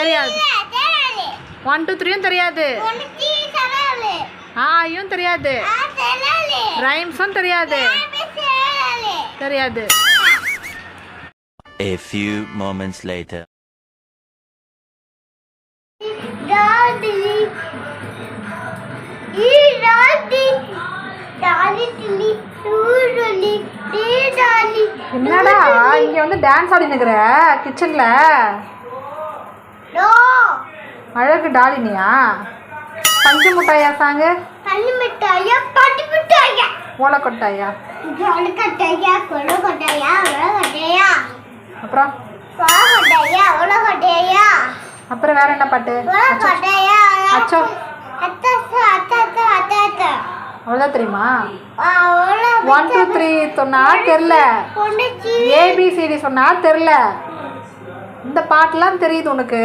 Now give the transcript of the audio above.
தெரியாது. 1 2 3யும் தெரியாது. ஆயும் தெரியாது. ரைம்ஸும் தெரியாது. தெரியாது. A few moments later. என்னடா இங்க வந்து டான்ஸ் ஆடி நிக்கிற கிச்சன்ல? அழகு டாலினியா? பஞ்சு மிட்டாயா சாங்கு? பஞ்சு மிட்டாயா, பட்டு மிட்டாயா, ஓலை கொட்டாயா, ஜோலி கொட்டாயா, கொலை கொட்டாயா, உலக கொட்டாயா, அப்புறம் கொலை கொட்டாயா, உலக கொட்டாயா, அப்புறம் வேற என்ன பாட்டு? உலக கொட்டாயா, அச்சோ அத்தா அத்தா அத்தா அத்தா அவ்வளோதான் தெரியுமா? 1 2 3 சொன்னா தெரியல, ABCD சொன்னா தெரியல. இந்த பாட்டுலாம் தெரியுது உனக்கு?